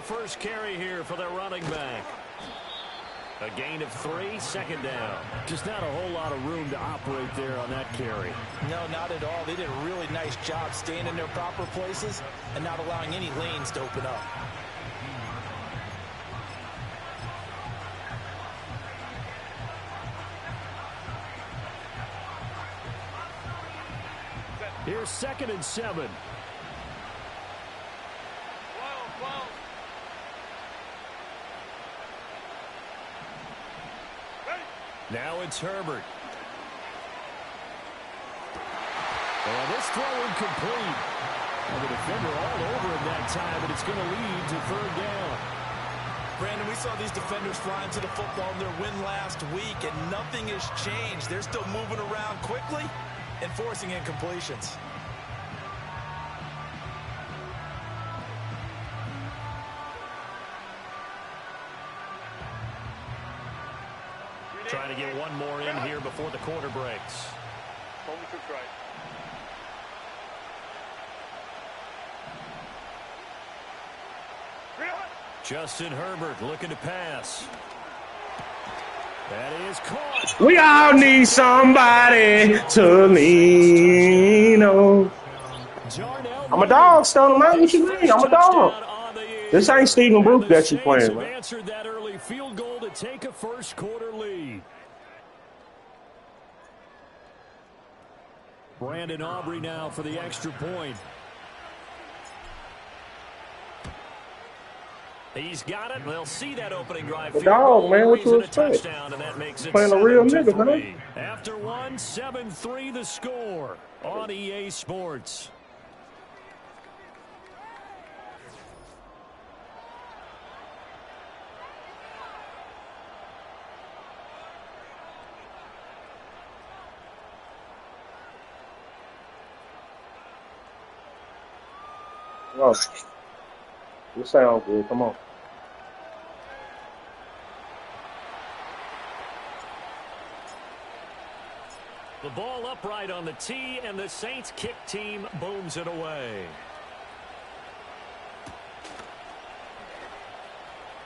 first carry here for their running back. A gain of 3, second down. Just not a whole lot of room to operate there on that carry. No, not at all. They did a really nice job staying in their proper places and not allowing any lanes to open up. Here's 2nd and 7. Now it's Herbert. And this throw incomplete. And the defender all over him that time, and it's going to lead to 3rd down. Brandon, we saw these defenders flying to the football in their win last week, and nothing has changed. They're still moving around quickly and forcing incompletions. Trying to get one more in here before the quarter breaks. Justin Herbert looking to pass. That is caught. We all need somebody to lean on. I'm a dog, Stone, man. What you mean? I'm a dog. This ain't Stephen Brooks that you playing, man. Answered that early field goal to take a first quarter lead. Brandon Aubrey now for the extra point. He's got it. They'll see that opening drive. The dog, man. What you expect? Playing a real nigga, man. After 1, 7-3 the score on EA Sports. Oh, this sounds good. Come on. The ball upright on the tee, and the Saints kick team booms it away.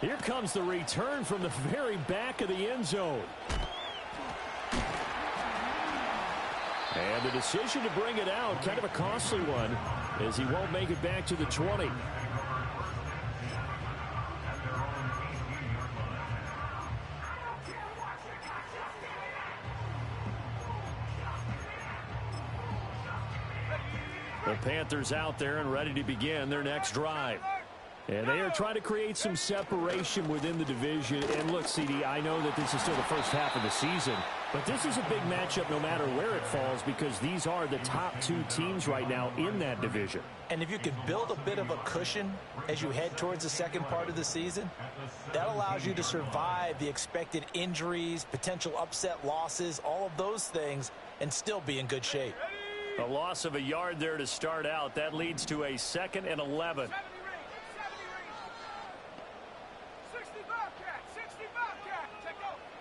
Here comes the return from the very back of the end zone. And the decision to bring it out, kind of a costly one, as he won't make it back to the 20. The Panthers out there and ready to begin their next drive. And they are trying to create some separation within the division. And look, CD, I know that this is still the first half of the season, but this is a big matchup no matter where it falls, because these are the top 2 teams right now in that division. And if you can build a bit of a cushion as you head towards the second part of the season, that allows you to survive the expected injuries, potential upset losses, all of those things, and still be in good shape. A loss of a yard there to start out. That leads to a 2nd and 11.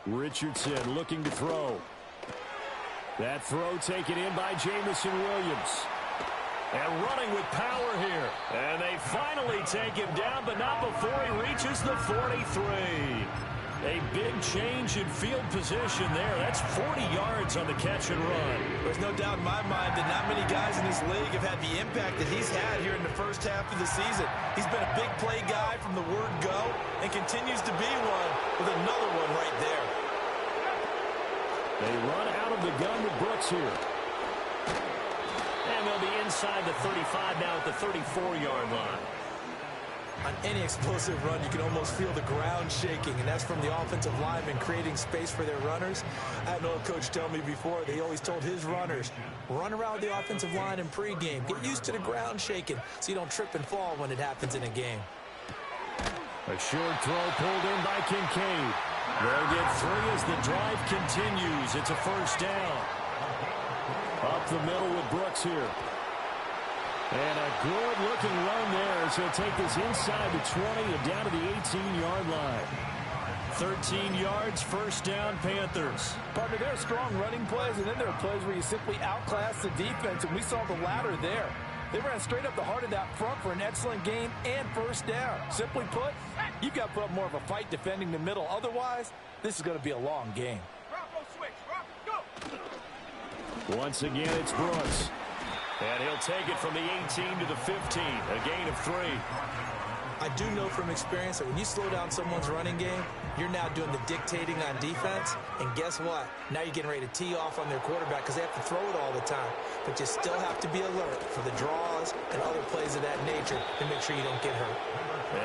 Richardson looking to throw. That throw taken in by Jamison Williams. And running with power here. And they finally take him down, but not before he reaches the 43. A big change in field position there. That's 40 yards on the catch and run. There's no doubt in my mind that not many guys in this league have had the impact that he's had here in the first half of the season. He's been a big play guy from the word go and continues to be one with another one right there. They run out of the gun with Brooks here. And they'll be inside the 35 now at the 34-yard line. On any explosive run, you can almost feel the ground shaking, and that's from the offensive linemen creating space for their runners. I had an old coach tell me before, that he always told his runners, run around the offensive line in pregame. Get used to the ground shaking so you don't trip and fall when it happens in a game. A short throw pulled in by Kincaid. They'll get 3 as the drive continues. It's a first down. Up the middle with Brooks here. And a good-looking run there as he'll take this inside the 20 and down to the 18-yard line. 13 yards, first down, Panthers. Partner, there are strong running plays, and then there are plays where you simply outclass the defense, and we saw the latter there. They ran straight up the heart of that front for an excellent game and first down. Simply put, you've got to put up more of a fight defending the middle. Otherwise, this is going to be a long game. Once again, it's Brooks. And he'll take it from the 18 to the 15, a gain of 3. I do know from experience that when you slow down someone's running game, you're now doing the dictating on defense. And guess what? Now you're getting ready to tee off on their quarterback because they have to throw it all the time. But you still have to be alert for the draws and other plays of that nature to make sure you don't get hurt.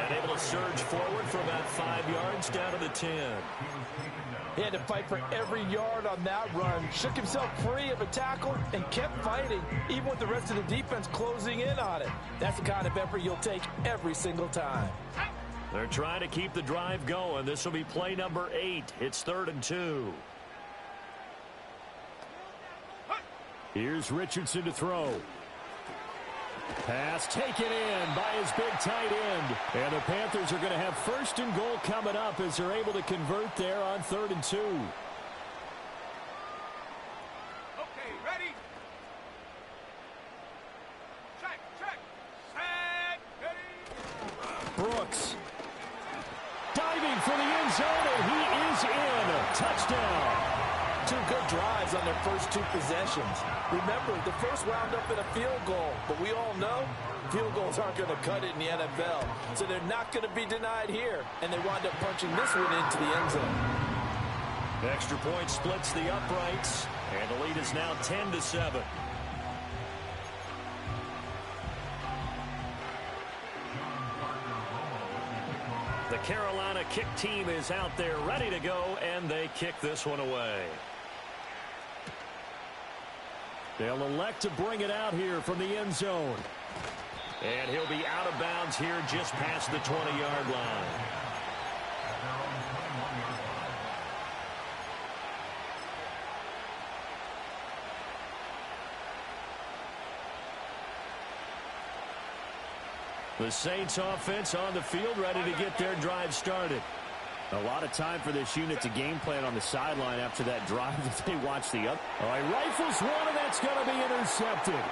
And able to surge forward for about 5 yards down to the 10. He had to fight for every yard on that run, shook himself free of a tackle, and kept fighting, even with the rest of the defense closing in on it. That's the kind of effort you'll take every single time. They're trying to keep the drive going. This will be play number 8. It's 3rd and 2. Here's Richardson to throw. Pass taken in by his big tight end. And the Panthers are going to have 1st and goal coming up as they're able to convert there on 3rd and 2. Okay, ready? Check. Set, ready? Brooks. Diving for the end zone, and he is in. Touchdown. 2 good drives on their first 2 possessions. Remember, the first wound up in a field goal, but we all know field goals aren't going to cut it in the NFL, so they're not going to be denied here, and they wind up punching this one into the end zone. Extra point splits the uprights, and the lead is now 10-7. The Carolina kick team is out there ready to go, and they kick this one away. They'll elect to bring it out here from the end zone. And he'll be out of bounds here just past the 20-yard line. The Saints offense on the field, ready to get their drive started. A lot of time for this unit to game plan on the sideline after that drive that they watch the up. Oh, he rifles one, and that's going to be intercepted.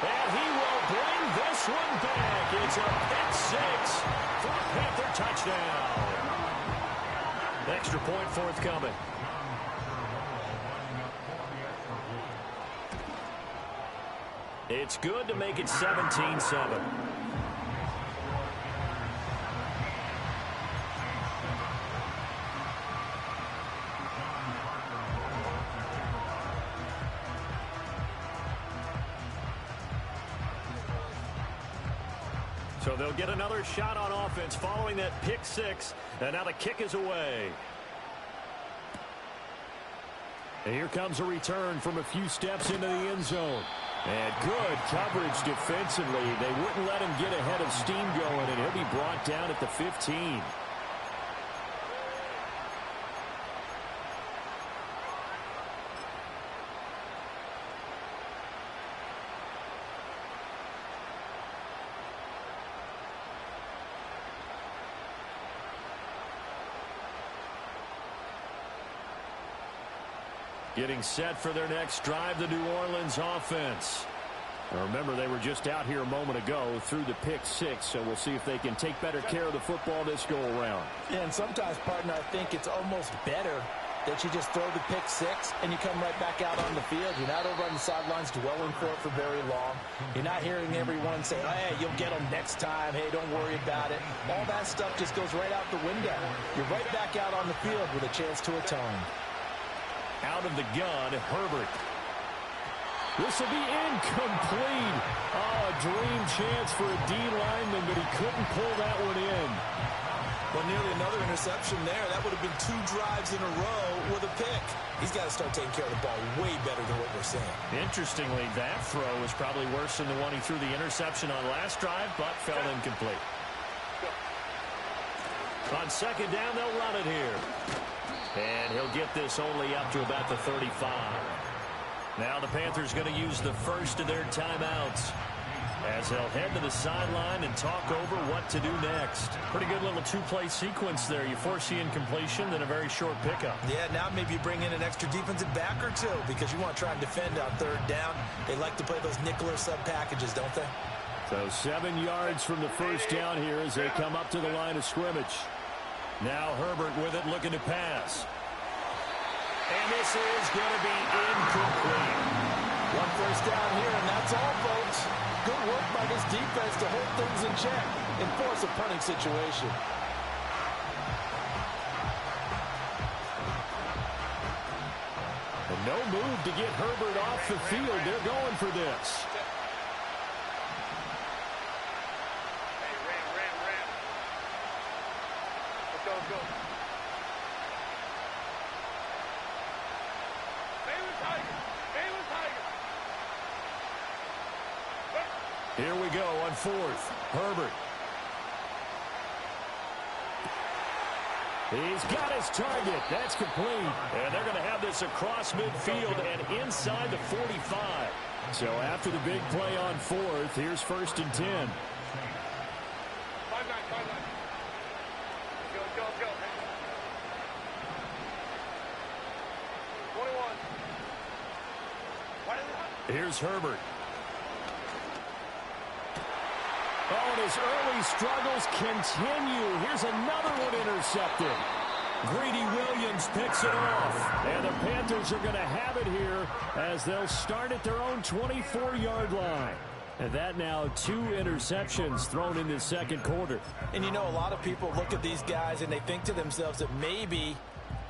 And he will bring this one back. It's a pick 6 for a Panther touchdown. Extra point forthcoming. It's good to make it 17-7. So they'll get another shot on offense following that pick 6. And now the kick is away. And here comes a return from a few steps into the end zone. And good coverage defensively. They wouldn't let him get ahead of steam going, and he'll be brought down at the 15. Getting set for their next drive, the New Orleans offense. Now remember, they were just out here a moment ago through the pick 6, so we'll see if they can take better care of the football this go-around. And sometimes, partner, I think it's almost better that you just throw the pick 6 and you come right back out on the field. You're not over on the sidelines dwelling for it for very long. You're not hearing everyone say, hey, you'll get them next time. Hey, don't worry about it. All that stuff just goes right out the window. You're right back out on the field with a chance to atone. Out of the gun, Herbert. This will be incomplete. Oh, a dream chance for a D lineman, but he couldn't pull that one in. Well, nearly another interception there. That would have been 2 drives in a row with a pick. He's got to start taking care of the ball way better than what we're saying. Interestingly, that throw was probably worse than the one he threw the interception on last drive, but fell incomplete. On second down, they'll run it here. And he'll get this only up to about the 35. Now the Panthers going to use the first of their timeouts. as they'll head to the sideline and talk over what to do next. Pretty good little two-play sequence there. You force the incompletion, then a very short pickup. Yeah, now maybe you bring in an extra defensive back or two because you want to try and defend on third down. They like to play those nickel or sub packages, don't they? So 7 yards from the first down here as they come up to the line of scrimmage. Now Herbert with it, looking to pass. And this is going to be incomplete. One first down here, and that's all, folks. Good work by this defense to hold things in check and force a punting situation. And no move to get Herbert off the field. They're going for this. Here we go on fourth. Herbert. He's got his target. That's complete. And they're going to have this across midfield and inside the 45. So after the big play on fourth, here's 1st and 10. 5-9. Go. 21. Here's Herbert. Oh, and his early struggles continue. Here's another one intercepted. Greedy Williams picks it off. And the Panthers are going to have it here as they'll start at their own 24-yard line. And that now 2 interceptions thrown in the second quarter. And you know, a lot of people look at these guys and they think to themselves that maybe,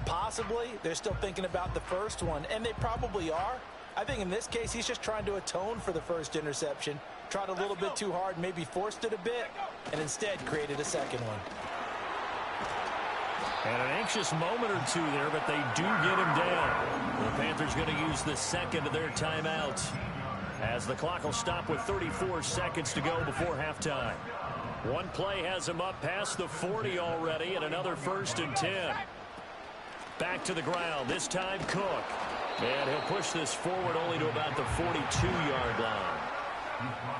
possibly, they're still thinking about the first one. And they probably are. I think in this case, he's just trying to atone for the first interception. Tried a little bit too hard, maybe forced it a bit, and instead created a second one. And an anxious moment or two there, but they do get him down. The Panthers going to use the second of their timeouts as the clock will stop with 34 seconds to go before halftime. One play has him up past the 40 already, and another 1st and 10. Back to the ground, this time Cook. And he'll push this forward only to about the 42-yard line.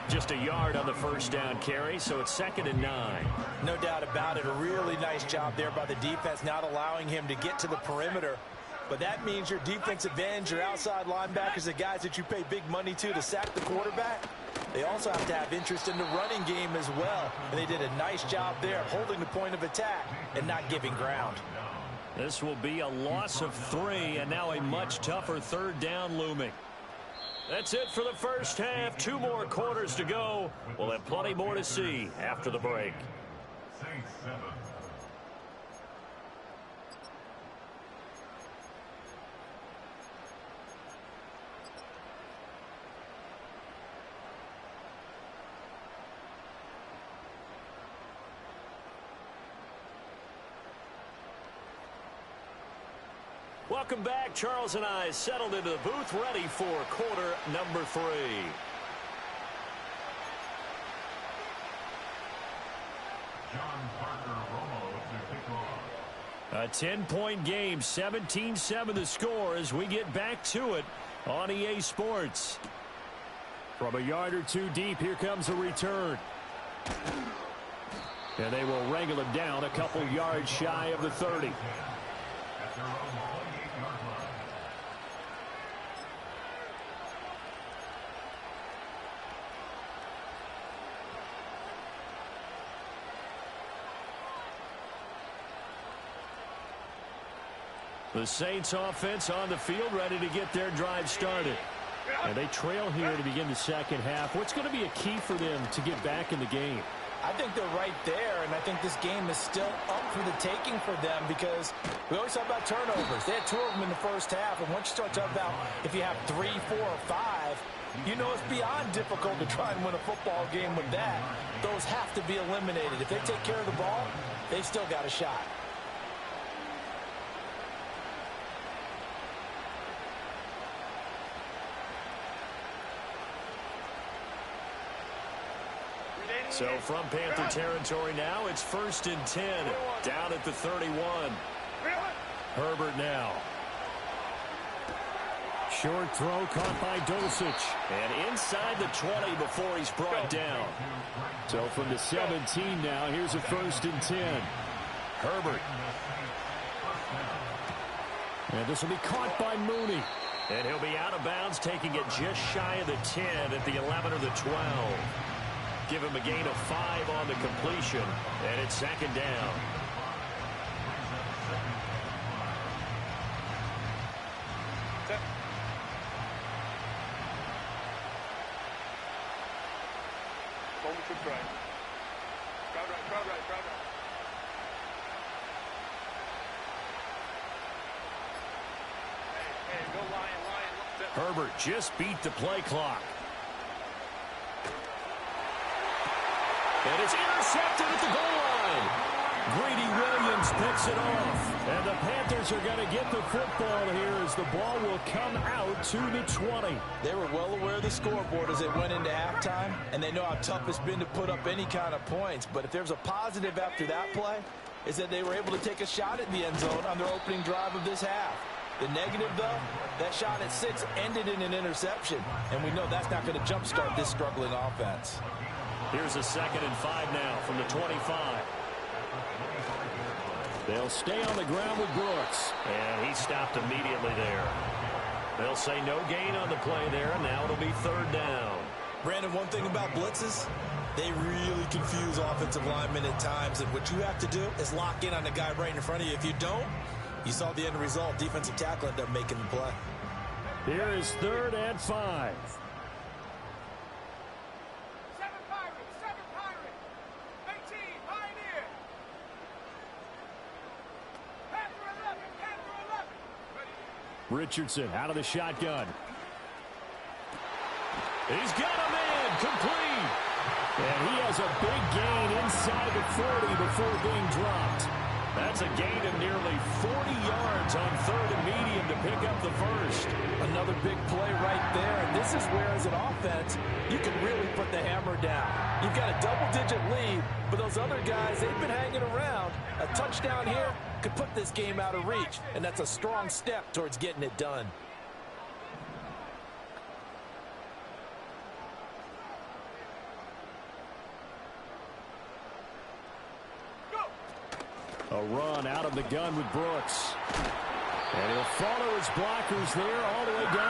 Just a yard on the first down carry, so it's 2nd and 9. No doubt about it. A really nice job there by the defense, not allowing him to get to the perimeter. But that means your defensive ends, your outside linebackers, the guys that you pay big money to sack the quarterback, they also have to have interest in the running game as well. And they did a nice job there of holding the point of attack and not giving ground. This will be a loss of 3, and now a much tougher third down looming. That's it for the first half. 2 more quarters to go. We'll have plenty more to see after the break. Welcome back. Charles and I settled into the booth, ready for quarter number 3. A 10-point game, 17-7 the score as we get back to it on EA Sports. From a yard or 2 deep, here comes a return. And they will wrangle him down a couple yards shy of the 30. The Saints offense on the field, ready to get their drive started. And they trail here to begin the second half. What's going to be a key for them to get back in the game? I think they're right there, and I think this game is still up for the taking for them because we always talk about turnovers. They had 2 of them in the first half, and once you start talking about if you have 3, 4, or 5, you know it's beyond difficult to try and win a football game with that. Those have to be eliminated. If they take care of the ball, they've still got a shot. So from Panther territory now, it's 1st and 10, down at the 31. Herbert now. Short throw caught by Dulcich. And inside the 20 before he's brought down. So from the 17 now, here's a 1st and 10. Herbert. And this will be caught by Mooney. And he'll be out of bounds, taking it just shy of the 10 at the 11 or the 12. Give him a gain of 5 on the completion, and it's 2nd down. Moment to try. Crowd right. Hey, go Lion. Herbert just beat the play clock. And it's intercepted at the goal line. Greedy Williams picks it off. And the Panthers are going to get the football here as the ball will come out to the 20. They were well aware of the scoreboard as they went into halftime, and they know how tough it's been to put up any kind of points. But if there's a positive after that play, is that they were able to take a shot at the end zone on their opening drive of this half. The negative, though, that shot at 6 ended in an interception, and we know that's not going to jumpstart this struggling offense. Here's a 2nd and 5 now from the 25. They'll stay on the ground with Brooks. And he stopped immediately there. They'll say no gain on the play there, and now it'll be 3rd down. Brandon, one thing about blitzes, they really confuse offensive linemen at times, and what you have to do is lock in on the guy right in front of you. If you don't, you saw the end result. Defensive tackle ended up making the play. Here is 3rd and 5. 7 Pirates. 18, Pioneer. Panther 11. Ready. Richardson out of the shotgun. He's got a man complete. And he has a big gain inside the 40 before being dropped. That's a gain of nearly 40 yards on 3rd and medium to pick up the 1st. Another big play right there, and this is where, as an offense, you can really put the hammer down. You've got a double-digit lead, but those other guys, they've been hanging around. A touchdown here could put this game out of reach, and that's a strong step towards getting it done. A run out of the gun with Brooks. And he'll follow his blockers there all the way down to